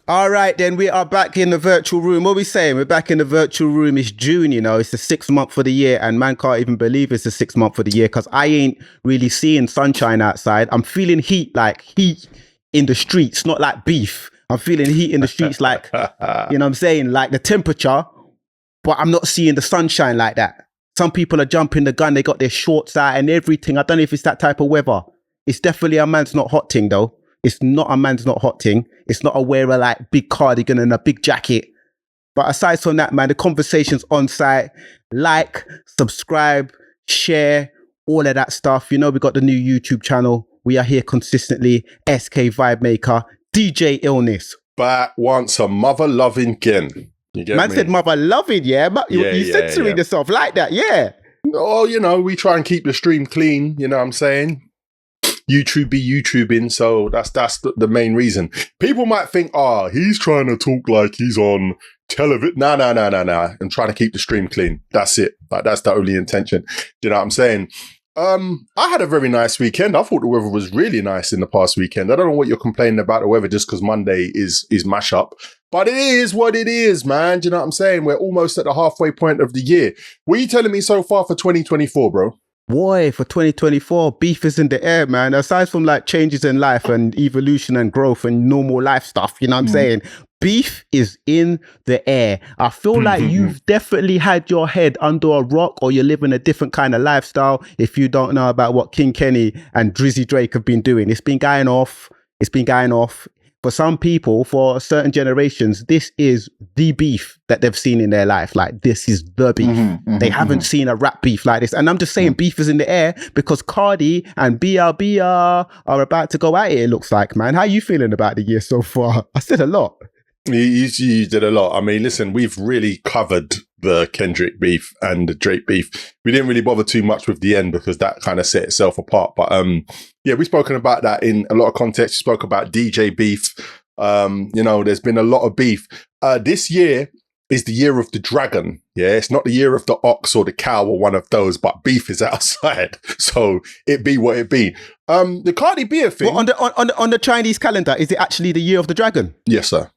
All right, then we are back in the virtual room. What are we saying? We're back in the virtual room. It's June, you know, it's the 6th month of the year, and man can't even believe it's the 6th month of the year because I ain't really seeing sunshine outside. I'm feeling heat, like heat in the streets, not like beef. I'm feeling heat in the streets, like, you know what I'm saying? Like the temperature, but I'm not seeing the sunshine like that. Some people are jumping the gun. They got their shorts out and everything. I don't know if it's that type of weather. It's definitely a man's not hot thing, though. It's not a man's not hot thing. It's not a wearer like big cardigan and a big jacket. But aside from that, man, the conversation's on site. Like, subscribe, share, all of that stuff. You know, we got the new YouTube channel. We are here consistently. SK Vibemaker, DJ Illness. But once a mother loving kin. You get man me? said mother loving, yeah? But you censoring yourself like that, yeah. Oh, you know, we try and keep the stream clean. You know what I'm saying? YouTube be YouTubing, so that's the main reason. People might think, he's trying to talk like he's on television. Nah. I'm trying to keep the stream clean. That's it. Like, that's the only intention. You know what I'm saying? I had a very nice weekend. I thought the weather was really nice in the past weekend. I don't know what you're complaining about the weather just because Monday is mash up. But it is what it is, man. Do you know what I'm saying? We're almost at the halfway point of the year. What are you telling me so far for 2024, bro? Boy, for 2024, beef is in the air, man. Aside from like changes in life and evolution and growth and normal life stuff, you know what I'm saying? Beef is in the air. I feel like you've definitely had your head under a rock or you're living a different kind of lifestyle if you don't know about what King Kenny and Drizzy Drake have been doing. It's been going off. For some people, for certain generations, this is the beef that they've seen in their life. Like, this is the beef. They haven't seen a rap beef like this. And I'm just saying beef is in the air because Cardi and BRB are about to go at it, it looks like, man. How you feeling about the year so far? I said a lot. You did a lot. I mean, listen, we've really covered the Kendrick beef and the Drake beef. We didn't really bother too much with the end because that kind of set itself apart. But we've spoken about that in a lot of context. We spoke about DJ beef. You know, there's been a lot of beef. This year is the year of the dragon. Yeah, it's not the year of the ox or the cow or one of those, but beef is outside. So it be what it be. The Cardi B thing. Well, on the Chinese calendar, is it actually the year of the dragon? Yes, sir.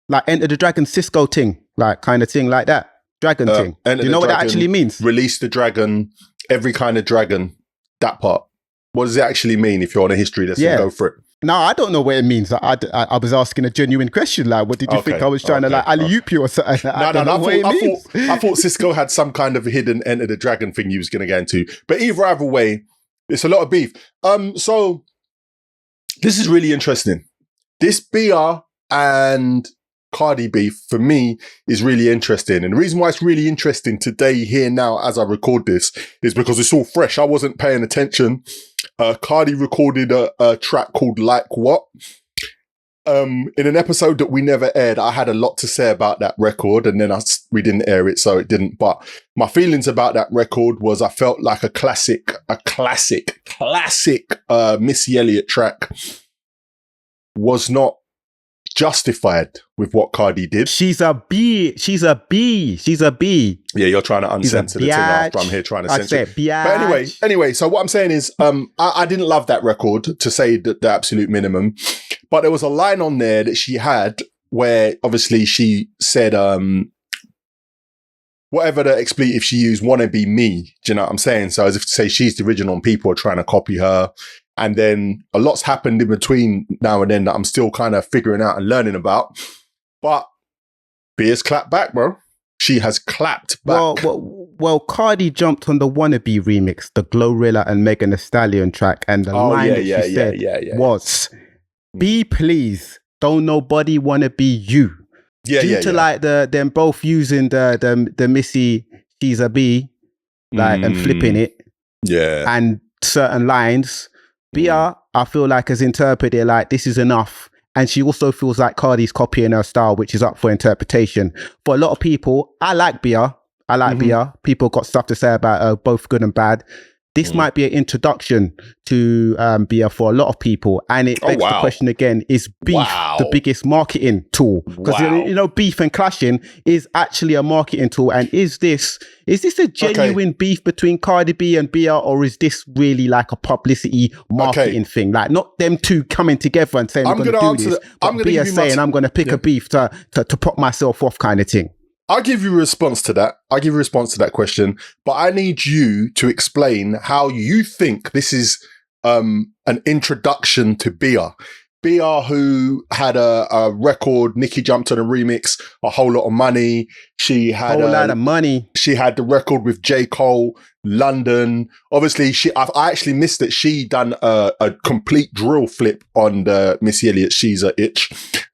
Like Enter the Dragon Cisco thing, like kind of thing like that. Dragon thing. Do you know what that actually means? Release the dragon, every kind of dragon, that part. What does it actually mean if you're on a history lesson? Go for it. No, I don't know what it means. I was asking a genuine question. Like, what did you think I was trying to like alley-oop you or something? I thought Cisco had some kind of hidden Enter the Dragon thing he was going to get into. But either way, it's a lot of beef. So this is really interesting. This BR and Cardi B, for me, is really interesting. And the reason why it's really interesting today, here now, as I record this, is because it's all fresh. I wasn't paying attention. Cardi recorded a track called Like What? In an episode that we never aired, I had a lot to say about that record, and then we didn't air it, so it didn't. But my feelings about that record was I felt like a classic Missy Elliott track was not justified with what Cardi did. She's a B. Yeah, you're trying to uncensor the thing after I'm here trying to censor it. But anyway, so what I'm saying is, I didn't love that record, to say the absolute minimum. But there was a line on there that she had where obviously she said, whatever the expletive she used, wanna be me. Do you know what I'm saying? So as if to say she's the original and people are trying to copy her. And then a lot's happened in between now and then that I'm still kind of figuring out and learning about. But B has clapped back, bro. She has clapped back. Well, Cardi jumped on the Wannabe remix, the Glorilla and Megan Thee Stallion track. And the line she said was, "Be please, don't nobody wanna be you." Due to like them both using the Missy, she's a B, like and flipping it. Yeah. And certain lines. BR, I feel like, has interpreted it like this is enough. And she also feels like Cardi's copying her style, which is up for interpretation. For a lot of people, I like BR. BR. People got stuff to say about her, both good and bad. this might be an introduction to beer for a lot of people. And it begs the question again, is beef the biggest marketing tool? Because, you know, beef and clashing is actually a marketing tool. And is this a genuine beef between Cardi B and Bia, or is this really like a publicity marketing thing? Like, not them two coming together and saying, I'm going to do this, but Bia saying, I'm going to pick a beef to pop myself off kind of thing. I'll give you a response to that. I'll give you a response to that question, but I need you to explain how you think this is an introduction to Bia. Bia, who had a record, Nicki jumped on a remix, A Whole Lot of Money. She had a whole lot of money. She had the record with J. Cole, London. Obviously, I actually missed that she done a complete drill flip on the Missy Elliott She's a Itch,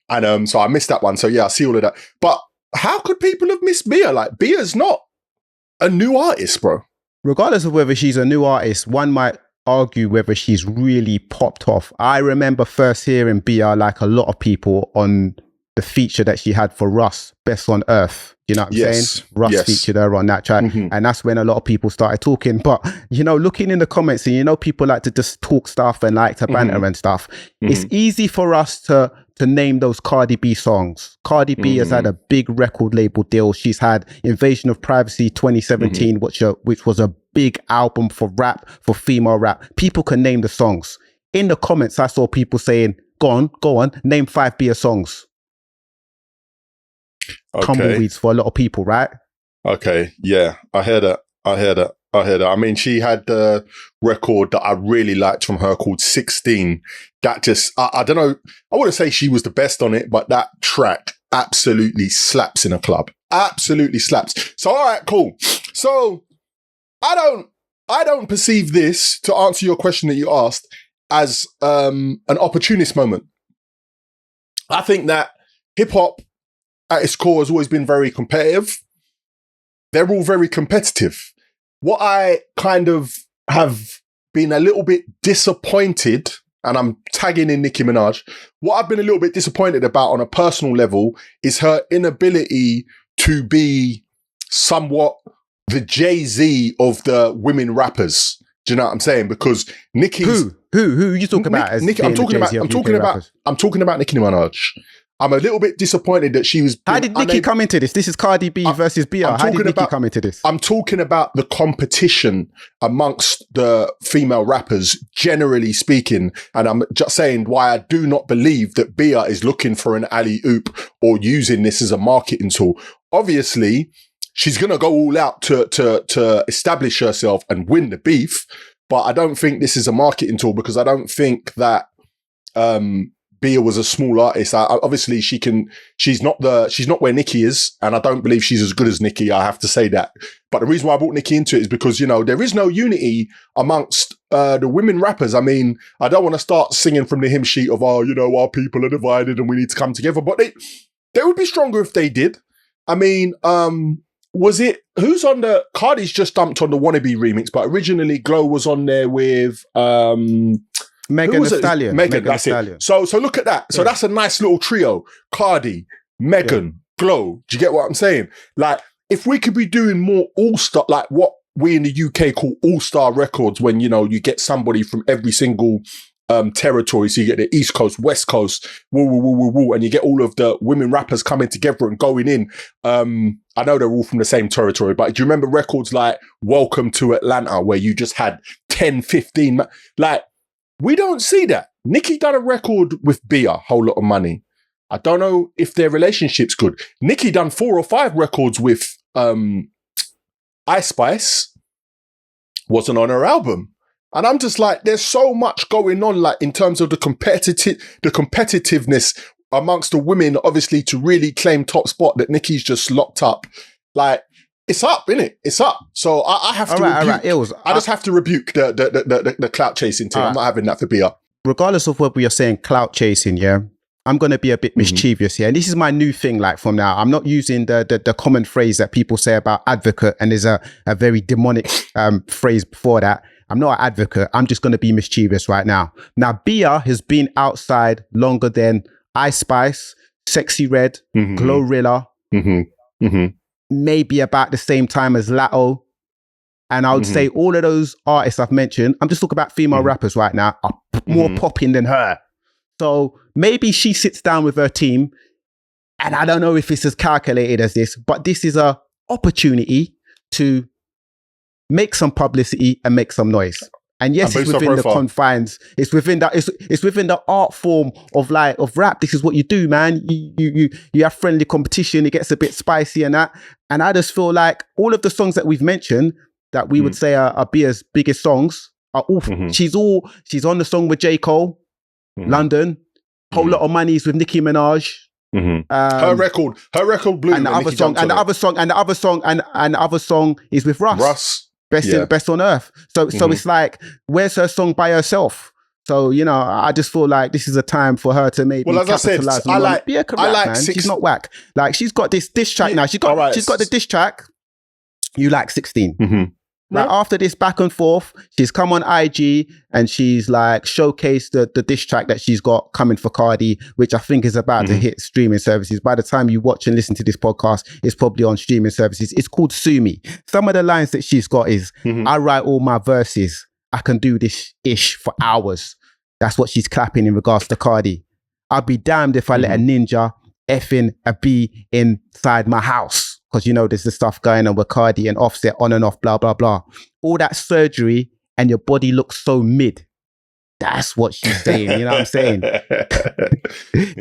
and so I missed that one. So yeah, I see all of that, but. How could people have missed Bia? Like, Bia's not a new artist, bro. Regardless of whether she's a new artist, one might argue whether she's really popped off. I remember first hearing Bia, like a lot of people, on the feature that she had for Russ, Best on Earth. You know what I'm saying? Russ featured her on that track. And that's when a lot of people started talking. But, you know, looking in the comments, and you know, people like to just talk stuff and like to banter and stuff. It's easy for us to name those Cardi B songs. Cardi B has had a big record label deal. She's had Invasion of Privacy 2017, which was a big album for rap, for female rap. People can name the songs. In the comments, I saw people saying, go on, name 5 Bia songs. Tumbleweeds for a lot of people, right? Okay, yeah, I heard that. I mean, she had the record that I really liked from her called 16. That just, I don't know, I wouldn't say she was the best on it, but that track absolutely slaps in a club. Absolutely slaps. So, all right, cool. So, I don't perceive this, to answer your question that you asked, as an opportunist moment. I think that hip hop at its core has always been very competitive. They're all very competitive. What I kind of have been a little bit disappointed, and I'm tagging in Nicki Minaj, what I've been a little bit disappointed about on a personal level is her inability to be somewhat the Jay-Z of the women rappers. Do you know what I'm saying? Because Nicki's... Who are you talking about? As Nicki, I'm talking about Nicki Minaj. I'm a little bit disappointed that she was... How did Nicki come into this? This is Cardi B versus Bia. How did Nicki come into this? I'm talking about the competition amongst the female rappers, generally speaking. And I'm just saying why I do not believe that Bia is looking for an alley-oop or using this as a marketing tool. Obviously, she's going to go all out to establish herself and win the beef. But I don't think this is a marketing tool, because I don't think that... Bia was a small artist. Obviously, she's not where Nicki is, and I don't believe she's as good as Nicki. I have to say that. But the reason why I brought Nicki into it is because, you know, there is no unity amongst the women rappers. I mean, I don't want to start singing from the hymn sheet of, you know, our people are divided and we need to come together. But they would be stronger if they did. I mean, who's on the... Cardi's just dumped on the Wannabe remix, but originally Glow was on there with... Megan Thee Stallion. Megan, that's it. So look at that. So that's a nice little trio. Cardi, Megan, Glow. Do you get what I'm saying? Like, if we could be doing more all-star, like what we in the UK call all-star records, when, you know, you get somebody from every single territory. So you get the East Coast, West Coast, and you get all of the women rappers coming together and going in. I know they're all from the same territory, but do you remember records like Welcome to Atlanta, where you just had 10, 15, like, we don't see that. Nicki done a record with Bia, Whole Lot of Money. I don't know if their relationship's good. Nicki done 4 or 5 records with Ice Spice. Wasn't on her album. And I'm just like, there's so much going on, like, in terms of the competitiveness amongst the women, obviously, to really claim top spot, that Nicki's just locked up. Like, it's up, innit? It's up. So I have to rebuke. I just have to rebuke the clout chasing thing. I'm not having that for Bia. Regardless of what we are saying, clout chasing, yeah, I'm going to be a bit mischievous here. And this is my new thing, like, from now. I'm not using the common phrase that people say about advocate, and there's a very demonic phrase before that. I'm not an advocate. I'm just going to be mischievous right now. Now, Bia has been outside longer than Ice Spice, Sexy Red, Glorilla, maybe about the same time as Latto, And I would say all of those artists I've mentioned, I'm just talking about female rappers right now, are more popping than her. So maybe she sits down with her team, and I don't know if it's as calculated as this, but this is a opportunity to make some publicity and make some noise. And yes, it's within the confines. It's within that. It's within the art form of rap. This is what you do, man. You have friendly competition. It gets a bit spicy and that. And I just feel like all of the songs that we've mentioned that we would say are Bia's biggest songs are all. She's on the song with J. Cole, London. Whole lot of money is with Nicki Minaj. Her record blew. And the other song is with Russ. Best on earth. So it's like, where's her song by herself? So, you know, I just feel like this is a time for her to maybe capitalize. I like man. She's not whack. Like, she's got this diss track now. She's got the diss track. You like 16. Like, after this back and forth, she's come on IG and she's like showcased the diss track that she's got coming for Cardi, which I think is about to hit streaming services. By the time you watch and listen to this podcast, it's probably on streaming services. It's called Sue Me. Some of the lines that she's got is, I write all my verses. I can do this ish for hours. That's what she's clapping in regards to Cardi. I'll be damned if I let a ninja effing a bee inside my house. Because, you know, there's the stuff going on with Cardi and Offset, on and off, blah, blah, blah. All that surgery and your body looks so mid. That's what she's saying. You know what I'm saying?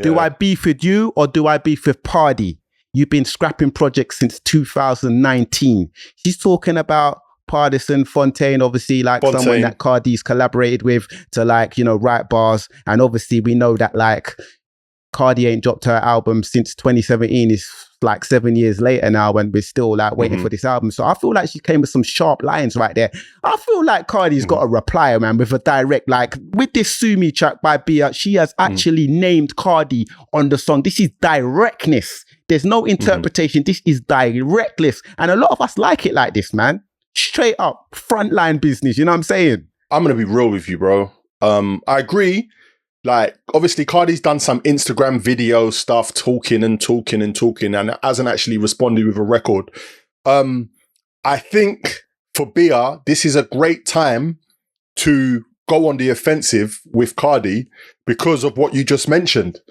Do I beef with you or do I beef with Party? You've been scrapping projects since 2019. She's talking about Partisan Fontaine, obviously, like someone that Cardi's collaborated with to, like, you know, write bars. And obviously we know that, like, Cardi ain't dropped her album since 2017. It's like 7 years later now, and we're still like waiting for this album. So I feel like she came with some sharp lines right there. I feel like Cardi's got a reply, man, with a direct, like, with this Sue Me track by Bia, she has actually named Cardi on the song. This is directness. There's no interpretation. This is directness. And a lot of us like it like this, man. Straight up frontline business. You know what I'm saying? I'm going to be real with you, bro. I agree. Like, obviously, Cardi's done some Instagram video stuff, talking and hasn't actually responded with a record. I think for Bia, this is a great time to go on the offensive with Cardi because of what you just mentioned.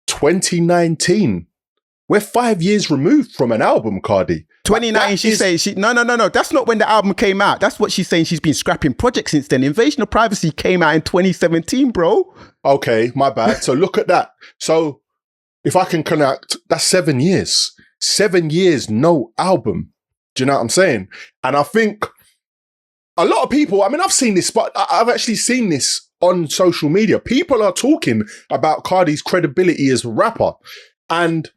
2019. We're 5 years removed from an album, Cardi. 2019, she's saying, no. That's not when the album came out. That's what she's saying. She's been scrapping projects since then. Invasion of Privacy came out in 2017, bro. Okay, my bad. So look at that. So if I can connect, that's 7 years. 7 years, no album. Do you know what I'm saying? And I think a lot of people, I mean, I've seen this, but I've actually seen this on social media. People are talking about Cardi's credibility as a rapper. And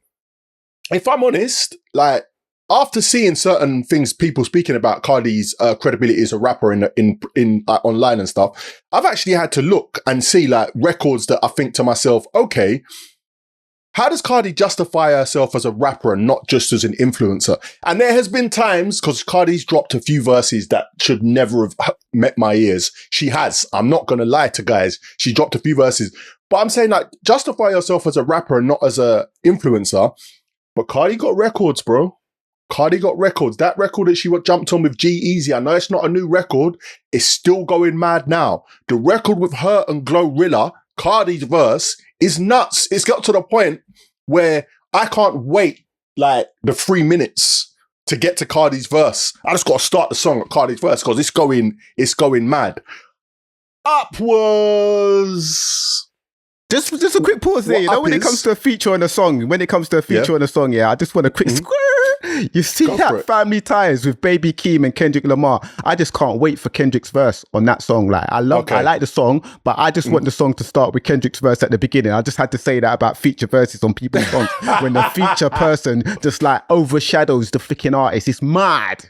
if I'm honest, like, after seeing certain things, people speaking about Cardi's credibility as a rapper in online and stuff, I've actually had to look and see, like, records that I think to myself, okay, how does Cardi justify herself as a rapper and not just as an influencer? And there has been times, because Cardi's dropped a few verses that should never have met my ears. She has. I'm not going to lie to guys. She dropped a few verses. But I'm saying, like, justify yourself as a rapper and not as a influencer. But Cardi got records, bro. Cardi got records. That record that she jumped on with G-Eazy, I know it's not a new record. It's still going mad now. The record with her and Glorilla, Cardi's verse, is nuts. It's got to the point where I can't wait, like, the 3 minutes to get to Cardi's verse. I just got to start the song at Cardi's verse because it's going mad. Upwards. Just a quick pause there. You know, when it comes to a feature on a song, I just want a quick square. You see that Family Ties with Baby Keem and Kendrick Lamar. I just can't wait for Kendrick's verse on that song. Like, I like the song, but I just want the song to start with Kendrick's verse at the beginning. I just had to say that about feature verses on people's songs. When the feature person just, like, overshadows the freaking artist. It's mad.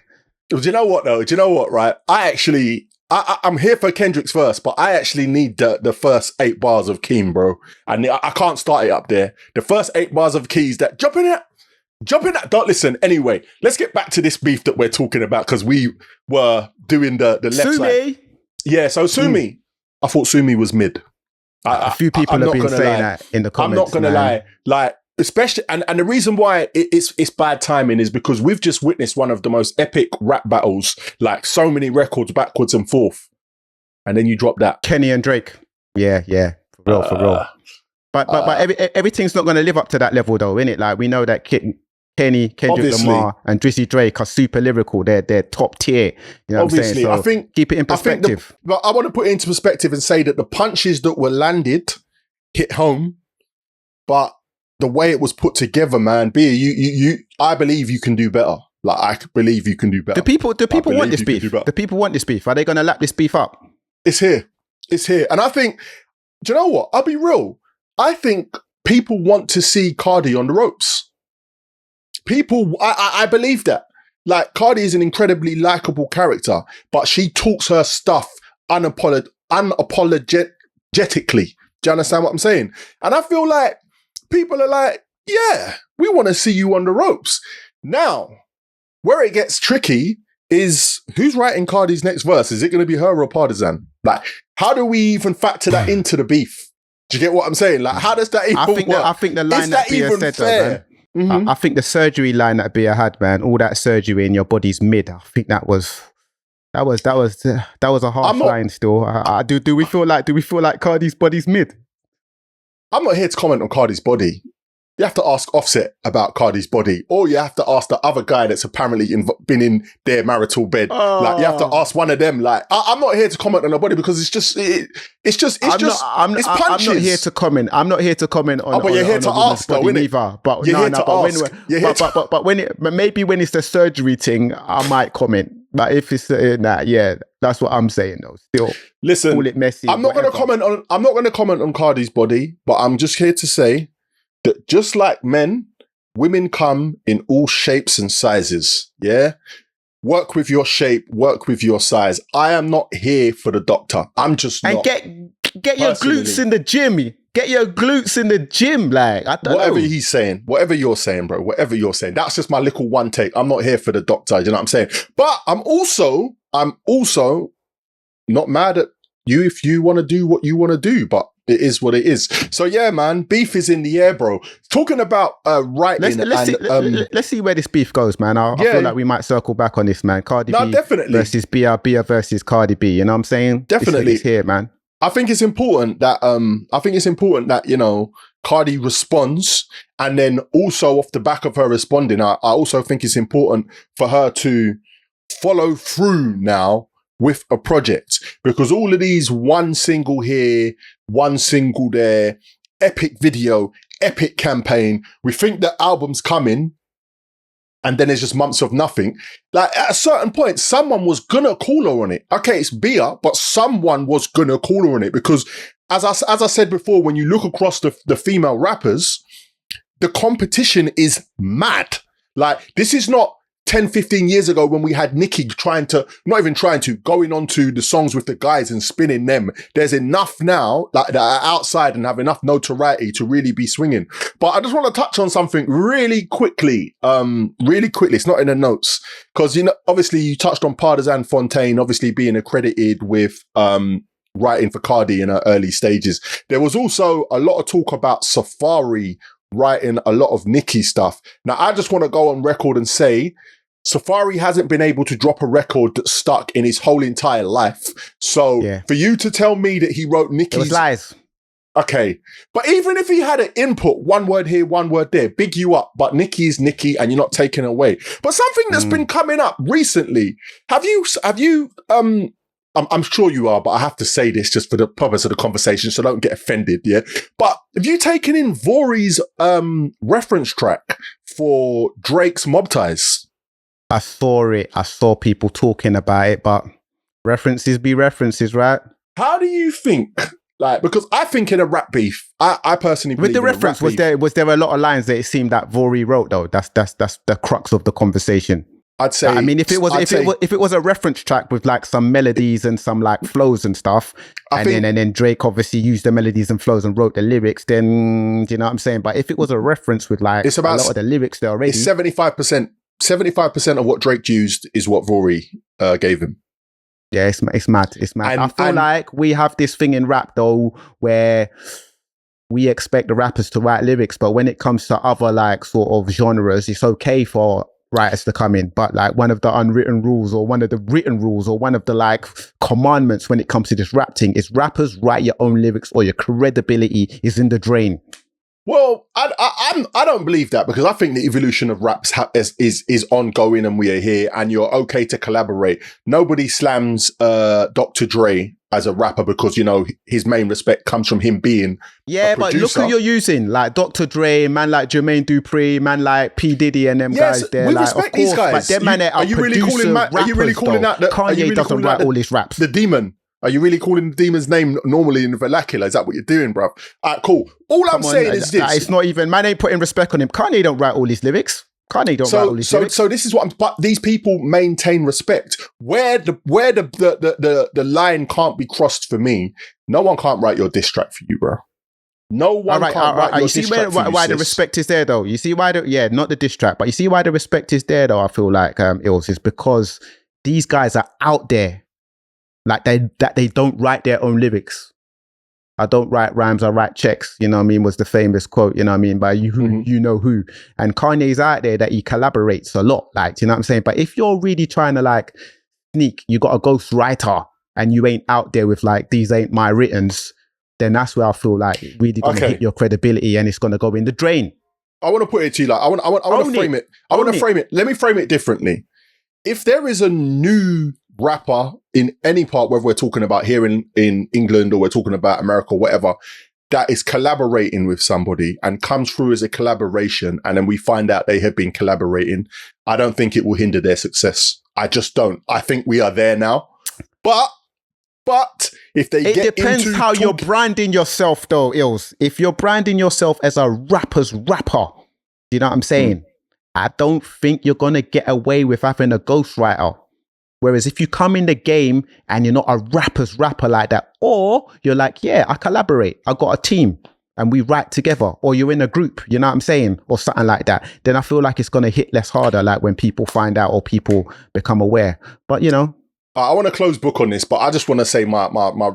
Do you know what, though? Do you know what, right? I'm here for Kendrick's verse, but I actually need the first 8 bars of Keem, bro. And I can't start it up there. The first 8 bars of Keys that jump in that. Don't listen. Anyway, let's get back to this beef that we're talking about because we were doing the left Sue side. Me. Yeah, so Sue Me. I thought Sue Me was mid. A few people have been saying that in the comments. I'm not going to lie. Like, especially, and the reason why it's bad timing is because we've just witnessed one of the most epic rap battles, like so many records backwards and forth, and then you drop that. Kenny and Drake. Yeah, for real. But everything's not going to live up to that level, though, innit? Like, we know that Kenny, Kendrick Obviously. Lamar, and Drizzy Drake are super lyrical. They're top tier. You know Obviously, what I'm saying? So I think keep it in perspective. But I want to put it into perspective and say that the punches that were landed hit home, but the way it was put together, man, I believe you can do better. Like, I believe you can do better. Do people want this beef? Do people want this beef? Are they going to lap this beef up? It's here. And I think, do you know what? I'll be real. I think people want to see Cardi on the ropes. I believe that. Like, Cardi is an incredibly likable character, but she talks her stuff unapologetically. Do you understand what I'm saying? And I feel like people are like, yeah, we want to see you on the ropes. Now, where it gets tricky is who's writing Cardi's next verse? Is it going to be her or Partisan? Like, how do we even factor that into the beef? Do you get what I'm saying? Like, how does that even work? I think the line that Bia said, fair? Though, man, I think the surgery line that Bia had, man, all that surgery in your body's mid. I think that was a harsh line. Still, do we feel like Cardi's body's mid? I'm not here to comment on Cardi's body. You have to ask Offset about Cardi's body, or you have to ask the other guy that's apparently been in their marital bed. Like, you have to ask one of them. Like, I'm not here to comment on the body because it's punches. I'm not here to comment. I'm not here to comment on. But you're here to ask, though, innit? Either. But maybe when it's the surgery thing, I might comment. But if it's that's what I'm saying though. Still, listen, call it messy. I'm not going to comment on Cardi's body, but I'm just here to say that just like men, women come in all shapes and sizes. Yeah. Work with your shape, work with your size. I am not here for the doctor. I'm just not. And get your glutes in the gym. Get your glutes in the gym. Like, I don't whatever know. He's saying, whatever you're saying, bro, whatever you're saying. That's just my little one take. I'm not here for the doctor. You know what I'm saying? But I'm also not mad at you if you want to do what you want to do, but it is what it is. So yeah, man, beef is in the air, bro. Talking about writing, let's see where this beef goes, man. I feel like we might circle back on this, man. Cardi B definitely versus Bia versus Cardi B. You know what I'm saying? Definitely, it's here, man. I think it's important that you know, Cardi responds, and then also off the back of her responding, I also think it's important for her to follow through now with a project, because all of these one single here, one single there, epic video, epic campaign, we think the album's coming, and then there's just months of nothing. Like, at a certain point, someone was gonna call her on it. Okay, it's Bia, but someone was gonna call her on it, because as I said before, when you look across the female rappers, the competition is mad. Like, this is not 10, 15 years ago when we had Nicki going on to the songs with the guys and spinning them. There's enough now that are outside and have enough notoriety to really be swinging. But I just want to touch on something really quickly. It's not in the notes. Because, you know, obviously you touched on Partisan Fontaine, obviously being accredited with writing for Cardi in her early stages. There was also a lot of talk about Safari writing a lot of Nicki stuff. Now, I just want to go on record and say, Safari hasn't been able to drop a record that's stuck in his whole entire life. So for you to tell me that he wrote Nicki's... It was lies. Okay. But even if he had an input, one word here, one word there, big you up, but Nicki is Nicki and you're not taking away. But something that's been coming up recently, have you I'm sure you are, but I have to say this just for the purpose of the conversation, so don't get offended, yeah? But have you taken in Vori's reference track for Drake's Mob Ties? I saw it. I saw people talking about it, but references be references, right? How do you think? Like, because I think in a rap beef, I personally believe with the reference, was there a lot of lines that it seemed that Vori wrote though? That's the crux of the conversation. I'd say. I mean, if it was a reference track with like some melodies and some like flows and stuff, and then Drake obviously used the melodies and flows and wrote the lyrics, then do you know what I'm saying? But if it was a reference with like a lot of the lyrics there already, it's 75%. 75% of what Drake used is what Vori gave him. Yeah, it's mad. It's mad. I feel like we have this thing in rap though, where we expect the rappers to write lyrics, but when it comes to other like sort of genres, it's okay for writers to come in. But like one of the unwritten rules or one of the written rules or one of the like commandments when it comes to this rap thing is rappers write your own lyrics or your credibility is in the drain. Well, I don't believe that, because I think the evolution of raps is ongoing, and we are here, and you're okay to collaborate. Nobody slams Dr. Dre as a rapper because, you know, his main respect comes from him being a but look producer. who you're using, like Dr. Dre, man like Jermaine Dupri, man like P Diddy and them guys there. We like, respect of course, these guys. But them man are you really calling Are you really calling out that Kanye doesn't write all his raps? The demon. Are you really calling the demon's name normally in the vernacular? Is that what you're doing, bruv? Cool. All I'm saying is this. It's not even, man ain't putting respect on him. Kanye don't write all his lyrics. Kanye don't write all his lyrics. So this is what but these people maintain respect. Where the line can't be crossed for me, no one can't write your diss track for you, bro. No one can't write your diss track for you, why the respect is there though? You see why not the diss track, but you see why the respect is there though, I feel like, Ills, is because these guys are out there. Like they don't write their own lyrics. I don't write rhymes, I write checks, you know what I mean, was the famous quote, you know what I mean, by you know who. And Kanye's out there that he collaborates a lot, like, you know what I'm saying? But if you're really trying to like sneak, you got a ghost writer and you ain't out there with like, these ain't my writtens, then that's where I feel like really gonna hit your credibility and it's gonna go in the drain. I want to put it to you like, I want to frame it. I want to frame it. Let me frame it differently. If there is a new rapper in any part, whether we're talking about here in England or we're talking about America or whatever, that is collaborating with somebody and comes through as a collaboration, and then we find out they have been collaborating, I don't think it will hinder their success. I just don't. I think we are there now. But if they it depends how you're branding yourself though, Ills. If you're branding yourself as a rapper's rapper, you know what I'm saying? I don't think you're gonna get away with having a ghostwriter. Whereas if you come in the game and you're not a rapper's rapper like that, or you're like, yeah, I collaborate, I got a team and we write together, or you're in a group, you know what I'm saying? Or something like that, then I feel like it's going to hit less harder, like when people find out or people become aware. But, you know. I want to close book on this, but I just want to say my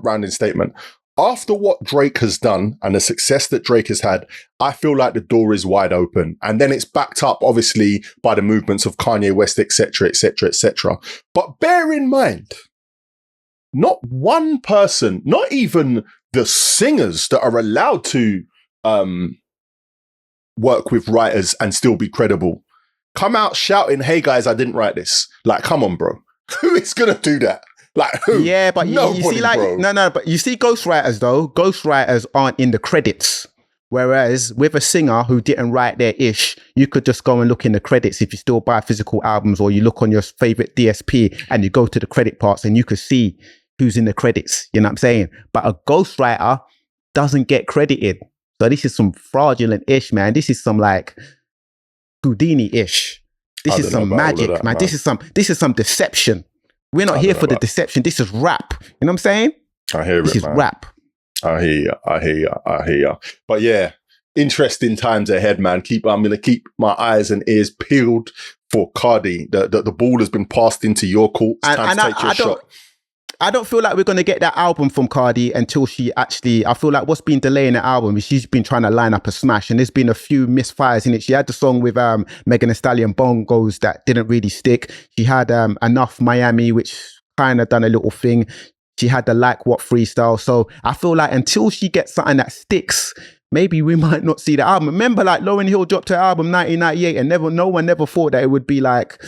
rounding statement. After what Drake has done and the success that Drake has had, I feel like the door is wide open. And then it's backed up, obviously, by the movements of Kanye West, etc., etc., etc. But bear in mind, not one person, not even the singers that are allowed to work with writers and still be credible, come out shouting, hey guys, I didn't write this. Like, come on, bro. Who is going to do that? Like who? Yeah, but Nobody, you see, like, bro. no, but you see ghostwriters though, ghostwriters aren't in the credits. Whereas with a singer who didn't write their ish, you could just go and look in the credits if you still buy physical albums, or you look on your favorite DSP and you go to the credit parts and you could see who's in the credits. You know what I'm saying? But a ghostwriter doesn't get credited. So this is some fraudulent ish, man. This is some like Houdini ish. This is some magic, man. This is some deception. We're not here for the deception. This is rap. You know what I'm saying? I hear it, This is rap. I hear you. But yeah, interesting times ahead, man. I'm going to keep my eyes and ears peeled for Cardi. The ball has been passed into your court. It's time to take your shot. I don't feel like we're going to get that album from Cardi until she actually, I feel like what's been delaying the album is she's been trying to line up a smash, and there's been a few misfires in it. She had the song with Megan Thee Stallion, Bongos, that didn't really stick. She had Enough Miami, which kind of done a little thing. She had the Like What freestyle. So I feel like until she gets something that sticks, maybe we might not see the album. Remember, like Lauryn Hill dropped her album 1998 and no one never thought that it would be like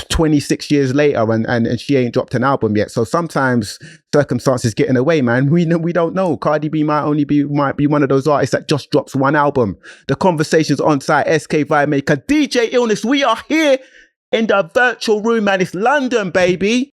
26 years later and she ain't dropped an album yet. So sometimes circumstances get in the way, man. We don't know. Cardi B might be one of those artists that just drops one album. The conversations on site, SK Vibemaker, DJ Illness. We are here in the virtual room, man. It's London, baby.